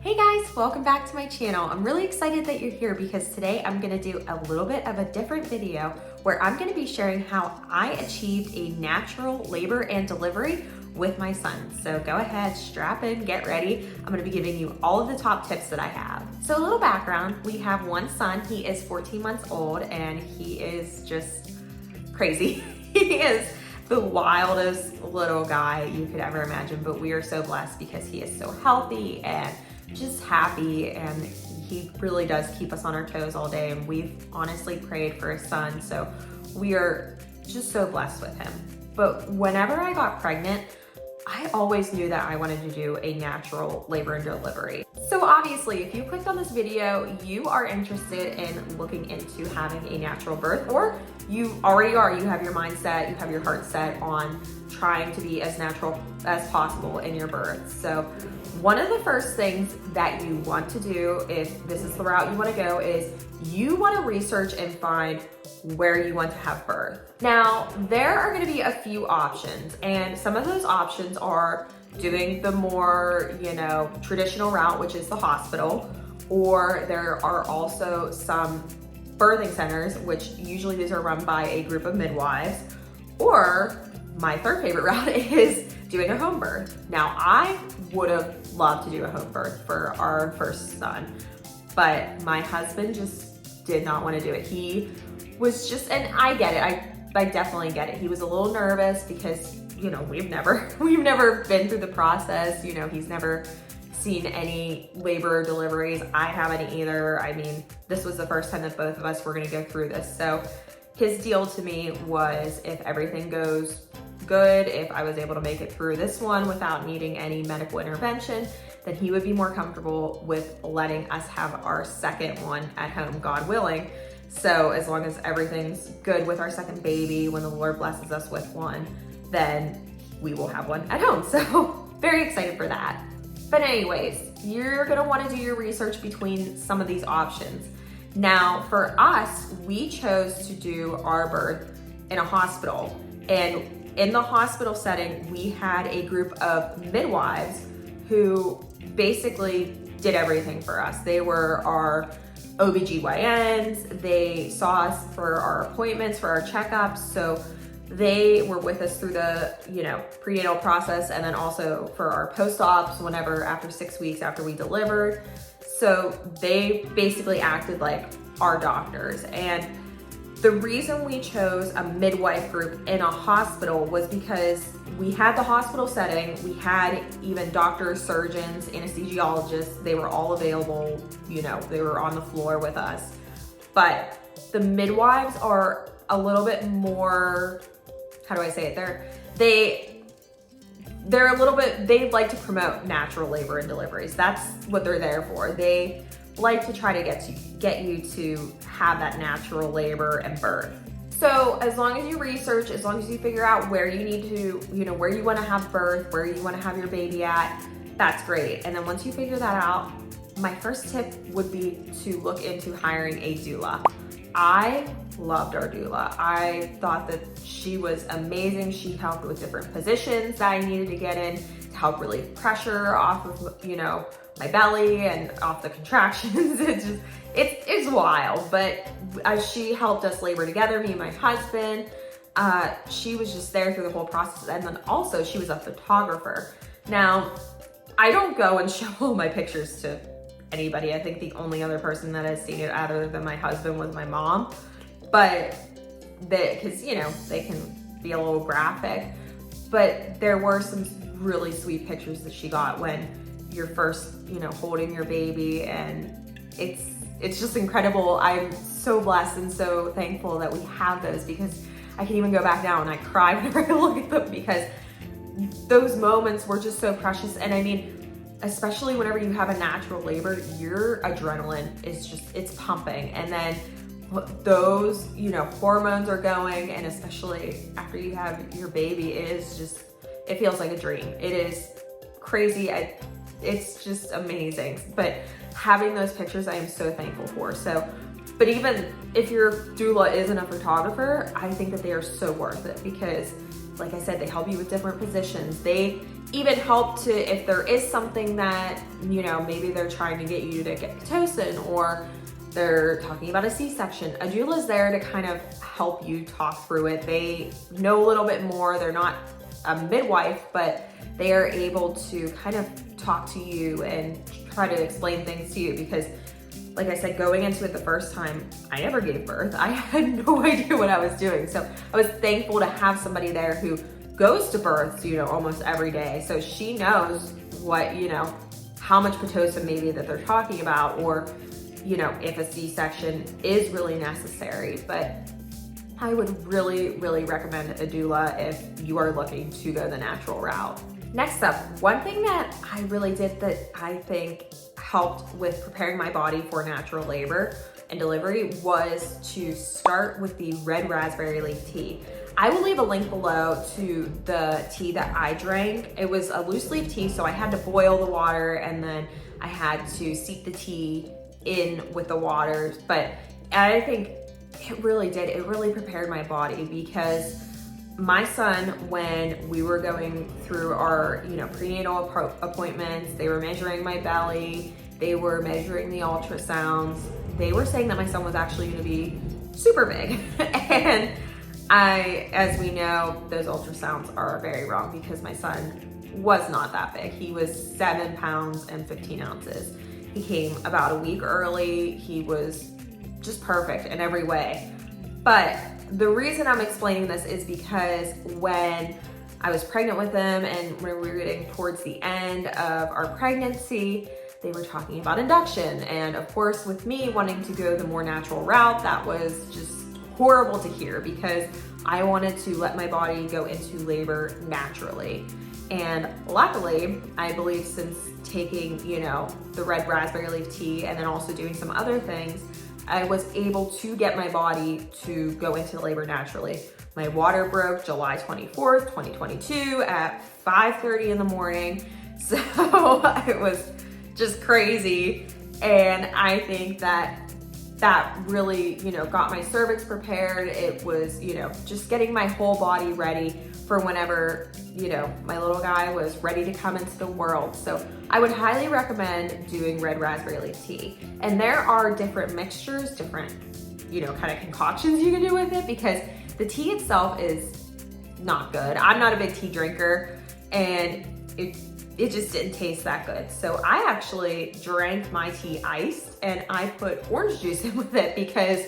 Hey guys, welcome back to my channel. I'm really excited that you're here because today I'm gonna do a little bit of a different video where I'm gonna be sharing how I achieved a natural labor and delivery with my son. So go ahead, strap in, get ready. I'm gonna be giving you all of the top tips that I have. So a little background, we have one son. He is 14 months old and he is just crazy. He is the wildest little guy you could ever imagine, but we are so blessed because he is so healthy and just happy, and he really does keep us on our toes all day, and we've honestly prayed for a son, so we are just so blessed with him. But whenever I got pregnant, I always knew that I wanted to do a natural labor and delivery. So obviously, if you clicked on this video, you are interested in looking into having a natural birth, or you already are, you have your mindset, you have your heart set on trying to be as natural as possible in your birth. So one of the first things that you want to do, if this is the route you want to go, is you want to research and find where you want to have birth. Now, there are going to be a few options, and some of those options are doing the more, traditional route, which is the hospital, or there are also some birthing centers, which usually these are run by a group of midwives, or my third favorite route is doing a home birth. Now, I would have loved to do a home birth for our first son, but my husband just did not want to do it. He was just, and I get it, I definitely get it. He was a little nervous because, we've never been through the process. He's never seen any labor or deliveries. I haven't either. I mean, this was the first time that both of us were going to go through this. So his deal to me was, if everything goes good, if I was able to make it through this one without needing any medical intervention, then he would be more comfortable with letting us have our second one at home, God willing. So as long as everything's good with our second baby, when the Lord blesses us with one, then we will have one at home. So very excited for that. But anyways, you're gonna wanna do your research between some of these options. Now, for us, we chose to do our birth in a hospital. And in the hospital setting, we had a group of midwives who basically did everything for us. They were our OBGYNs, they saw us for our appointments, for our checkups. So they were with us through the, prenatal process, and then also for our post-ops whenever, after 6 weeks after we delivered. So they basically acted like our doctors. And the reason we chose a midwife group in a hospital was because we had the hospital setting, we had even doctors, surgeons, anesthesiologists, they were all available, they were on the floor with us. But the midwives are a little bit more, how do I say it? They're a little bit, they like to promote natural labor and deliveries. That's what they're there for. They like to try to get you to have that natural labor and birth. So as long as you research, as long as you figure out where you need to, where you want to have birth, where you want to have your baby at, that's great. And then once you figure that out, my first tip would be to look into hiring a doula. I loved our doula. I thought that she was amazing. She helped with different positions that I needed to get in to help relieve pressure off of, my belly and off the contractions. It's wild, but she helped us labor together, me and my husband. She was just there through the whole process. And then also she was a photographer. Now, I don't go and show all my pictures to anybody. I think the only other person that has seen it other than my husband was my mom, but because they can be a little graphic, but there were some really sweet pictures that she got when you're first holding your baby, and it's just incredible. I'm so blessed and so thankful that we have those, because I can even go back now and I cry whenever I look at them, because those moments were just so precious. And I mean, especially whenever you have a natural labor, your adrenaline is it's pumping. And then those, hormones are going, and especially after you have your baby, it feels like a dream. It is crazy. It's just amazing. But having those pictures, I am so thankful for. So, but even if your doula isn't a photographer, I think that they are so worth it, because like I said, they help you with different positions. They even help to, if there is something that, maybe they're trying to get you to get Pitocin, or they're talking about a C-section, a doula is there to kind of help you talk through it. They know a little bit more. They're not a midwife, but they are able to kind of talk to you and try to explain things to you, because like I said, going into it the first time, I never gave birth. I had no idea what I was doing. So I was thankful to have somebody there who goes to births, almost every day. So she knows what, how much Pitocin maybe that they're talking about, or, if a C-section is really necessary. But I would really, really recommend a doula if you are looking to go the natural route. Next up, one thing that I really did that I think helped with preparing my body for natural labor and delivery was to start with the red raspberry leaf tea. I will leave a link below to the tea that I drank. It was a loose leaf tea, so I had to boil the water and then I had to steep the tea in with the water. But I think it really did. It really prepared my body, because my son, when we were going through our, prenatal appointments, they were measuring my belly, they were measuring the ultrasounds. They were saying that my son was actually going to be super big. And as we know, those ultrasounds are very wrong, because my son was not that big. He was 7 pounds and 15 ounces. He came about a week early. He was just perfect in every way. But the reason I'm explaining this is because when I was pregnant with him and when we were getting towards the end of our pregnancy, they were talking about induction. And of course, with me wanting to go the more natural route, that was just horrible to hear, because I wanted to let my body go into labor naturally. And luckily, I believe since taking, the red raspberry leaf tea and then also doing some other things, I was able to get my body to go into labor naturally. My water broke July 24th, 2022 at 5:30 in the morning. So it was just crazy. And I think that really, got my cervix prepared. It was, just getting my whole body ready for whenever, my little guy was ready to come into the world. So I would highly recommend doing red raspberry leaf tea. And there are different mixtures, different, kind of concoctions you can do with it, because the tea itself is not good. I'm not a big tea drinker, and it just didn't taste that good. So I actually drank my tea iced, and I put orange juice in with it, because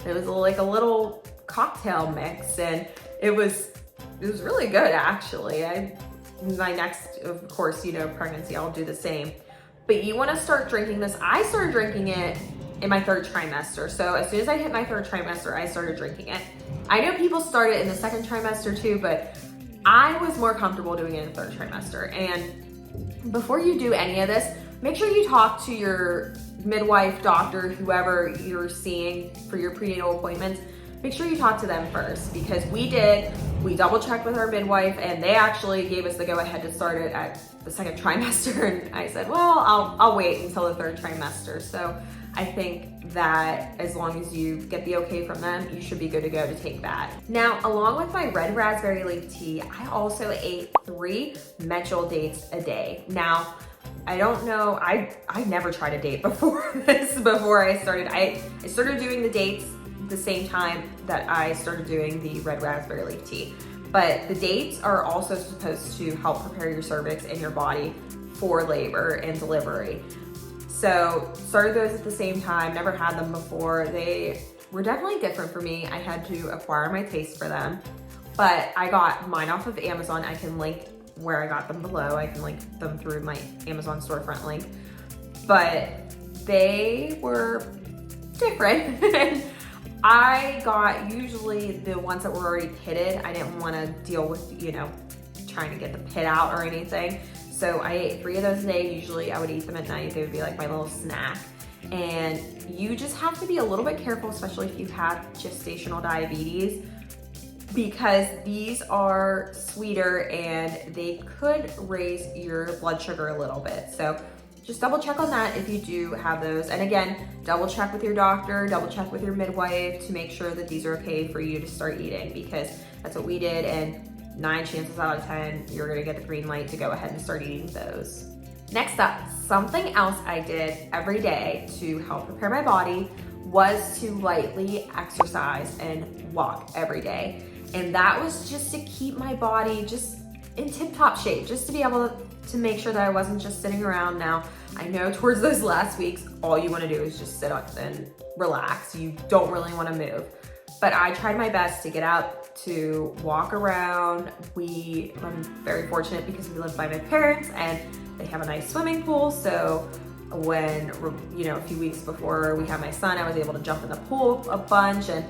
it was like a little cocktail mix, and it was really good, actually. My next, of course, pregnancy, I'll do the same. But you want to start drinking this. I started drinking it in my 3rd trimester. So as soon as I hit my 3rd trimester, I started drinking it. I know people start it in the 2nd trimester too, but I was more comfortable doing it in the 3rd trimester. And before you do any of this, make sure you talk to your midwife, doctor, whoever you're seeing for your prenatal appointments. Make sure you talk to them first, because we double checked with our midwife, and they actually gave us the go ahead to start it at the 2nd trimester. And I said, well, I'll wait until the 3rd trimester. So I think that as long as you get the okay from them, you should be good to go to take that. Now, along with my red raspberry leaf tea, I also ate 3 Methyl dates a day. Now, I don't know, I never tried a date before I started. I started doing the dates the same time that I started doing the red raspberry leaf tea. But the dates are also supposed to help prepare your cervix and your body for labor and delivery. So started those at the same time, never had them before. They were definitely different for me. I had to acquire my taste for them, but I got mine off of Amazon. I can link where I got them below. I can link them through my Amazon storefront link, but they were different. I got usually the ones that were already pitted. I didn't want to deal with, trying to get the pit out or anything. So I ate 3 of those a day. Usually I would eat them at night. They would be like my little snack. And you just have to be a little bit careful, especially if you have gestational diabetes, because these are sweeter and they could raise your blood sugar a little bit. So just double check on that if you do have those. And again, double check with your doctor, double check with your midwife to make sure that these are okay for you to start eating, because that's what we did. And 9 chances out of 10, you're gonna get the green light to go ahead and start eating those. Next up, something else I did every day to help prepare my body was to lightly exercise and walk every day. And that was just to keep my body just in tip-top shape, just to be able to make sure that I wasn't just sitting around. Now, I know towards those last weeks, all you wanna do is just sit up and relax. You don't really wanna move. But I tried my best to get out, to walk around. I'm very fortunate because we live by my parents and they have a nice swimming pool. So when, a few weeks before we had my son, I was able to jump in the pool a bunch, and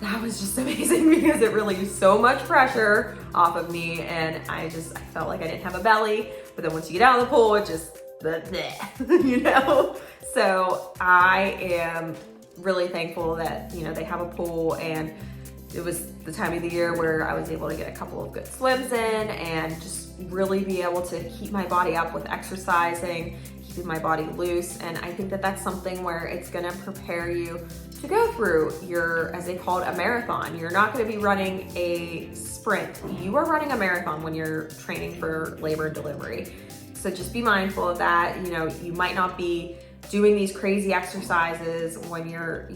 that was just amazing because it relieved so much pressure off of me, and I felt like I didn't have a belly. But then once you get out of the pool, it just, So I am really thankful that, they have a pool, and it was the time of the year where I was able to get a couple of good swims in and just really be able to keep my body up with exercising, keeping my body loose. And I think that that's something where it's gonna prepare you to go through as they call it, a marathon. You're not gonna be running a sprint. You are running a marathon when you're training for labor and delivery. So just be mindful of that. You might not be doing these crazy exercises when you're,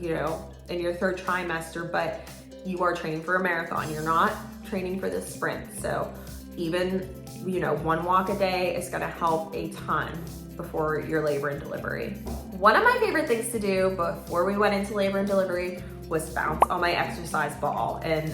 in your 3rd trimester, but you are training for a marathon. You're not training for the sprint. So even, 1 walk a day is gonna help a ton before your labor and delivery. One of my favorite things to do before we went into labor and delivery was bounce on my exercise ball, and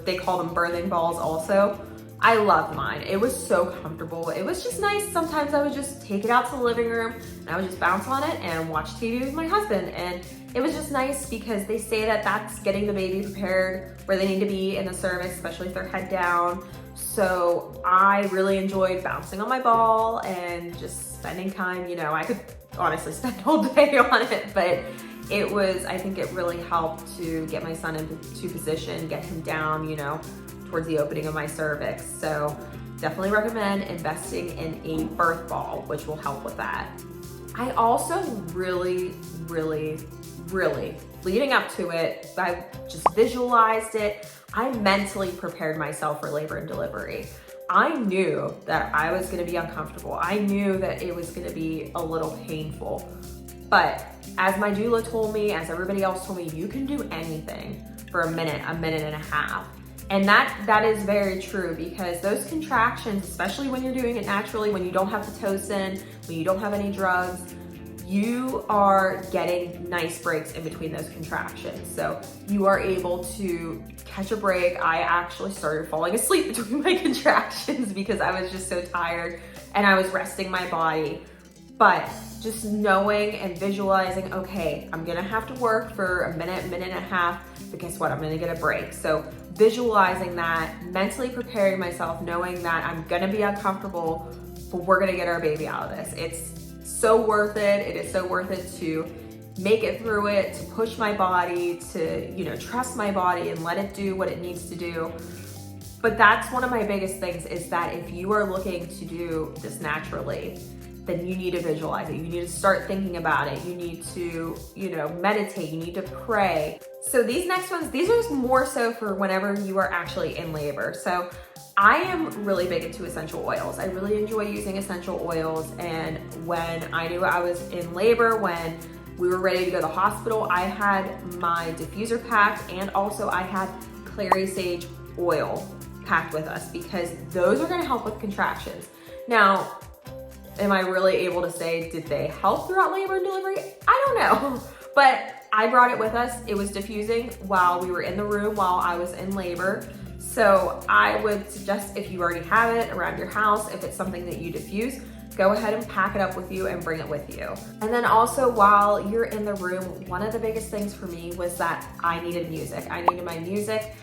they call them birthing balls also. I loved mine. It was so comfortable. It was just nice. Sometimes I would just take it out to the living room and I would just bounce on it and watch TV with my husband. And it was just nice because they say that that's getting the baby prepared where they need to be in the cervix, especially if they're head down. So I really enjoyed bouncing on my ball and just spending time. I could honestly spend all day on it, but I think it really helped to get my son into position, get him down, towards the opening of my cervix. So definitely recommend investing in a birth ball, which will help with that. I also really, leading up to it, I just visualized it. I mentally prepared myself for labor and delivery. I knew that I was gonna be uncomfortable. I knew that it was gonna be a little painful. But as my doula told me, as everybody else told me, you can do anything for a minute and a half. And that is very true, because those contractions, especially when you're doing it naturally, when you don't have Pitocin, when you don't have any drugs, you are getting nice breaks in between those contractions. So you are able to catch a break. I actually started falling asleep between my contractions because I was just so tired and I was resting my body. But just knowing and visualizing, okay, I'm gonna have to work for a minute and a half, but guess what? I'm gonna get a break. So visualizing that, mentally preparing myself, knowing that I'm gonna be uncomfortable, but we're gonna get our baby out of this. It's so worth it. It is so worth it to make it through it, to push my body, to, trust my body and let it do what it needs to do. But that's one of my biggest things, is that if you are looking to do this naturally, then you need to visualize it. You need to start thinking about it. You need to, meditate. You need to pray. So these next ones, these are more so for whenever you are actually in labor. So I am really big into essential oils. I really enjoy using essential oils. And when I knew I was in labor, when we were ready to go to the hospital, I had my diffuser packed, and also I had clary sage oil packed with us, because those are gonna help with contractions. Now, am I really able to say, did they help throughout labor and delivery? I don't know, but I brought it with us. It was diffusing while we were in the room while I was in labor. So I would suggest, if you already have it around your house, if it's something that you diffuse, go ahead and pack it up with you and bring it with you. And then also, while you're in the room, one of the biggest things for me was that I needed music. I needed my music.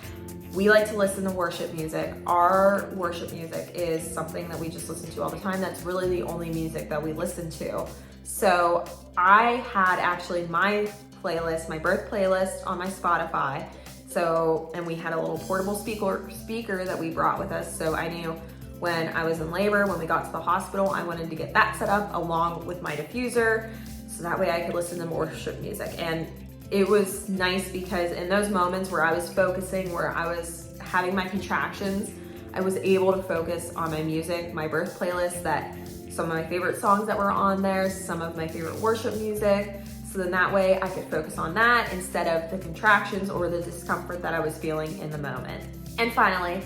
We like to listen to worship music. Our worship music is something that we just listen to all the time. That's really the only music that we listen to. So I had actually my playlist, my birth playlist on my Spotify. So, and we had a little portable speaker that we brought with us. So I knew when I was in labor, when we got to the hospital, I wanted to get that set up along with my diffuser, so that way I could listen to worship music. And it was nice because in those moments where I was focusing, where I was having my contractions, I was able to focus on my music, my birth playlist, that some of my favorite songs that were on there, some of my favorite worship music. So then that way I could focus on that instead of the contractions or the discomfort that I was feeling in the moment. And finally,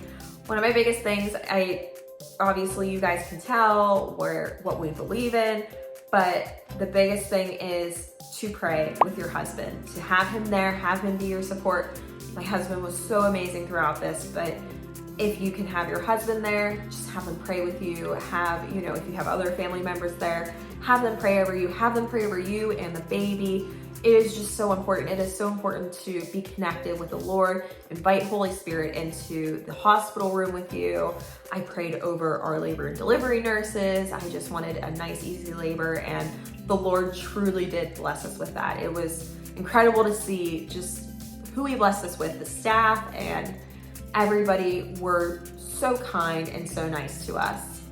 one of my biggest things, obviously you guys can tell what we believe in, but the biggest thing is to pray with your husband, to have him there, have him be your support. My husband was so amazing throughout this, but if you can have your husband there, just have them pray with you. If you have other family members there, have them pray over you, have them pray over you and the baby. It is just so important. It is so important to be connected with the Lord. Invite Holy Spirit into the hospital room with you. I prayed over our labor and delivery nurses. I just wanted a nice, easy labor, and the Lord truly did bless us with that. It was incredible to see just who He blessed us with. The staff and everybody were so kind and so nice to us.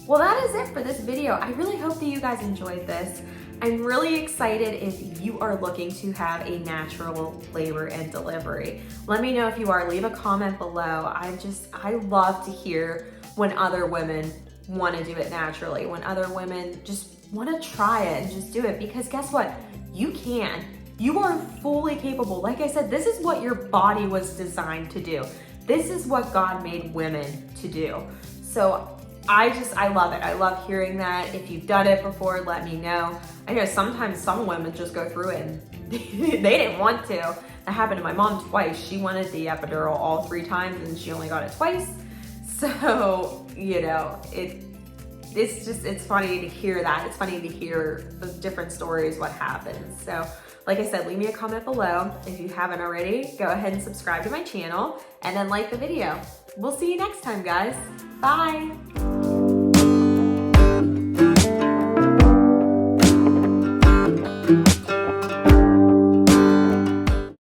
Well, that is it for this video. I really hope that you guys enjoyed this. I'm really excited if you are looking to have a natural labor and delivery. Let me know if you are. Leave a comment below. I love to hear when other women want to do it naturally, when other women just want to try it and just do it, because guess what? You can. You are fully capable. Like I said, this is what your body was designed to do. This is what God made women to do. So I love it. I love hearing that. If you've done it before, let me know. I know sometimes some women just go through it and they didn't want to. That happened to my mom twice. She wanted the epidural all 3 times and she only got it twice. So, it's funny to hear that. It's funny to hear the different stories, what happens. So, like I said, leave me a comment below. If you haven't already, go ahead and subscribe to my channel and then like the video. We'll see you next time, guys. Bye.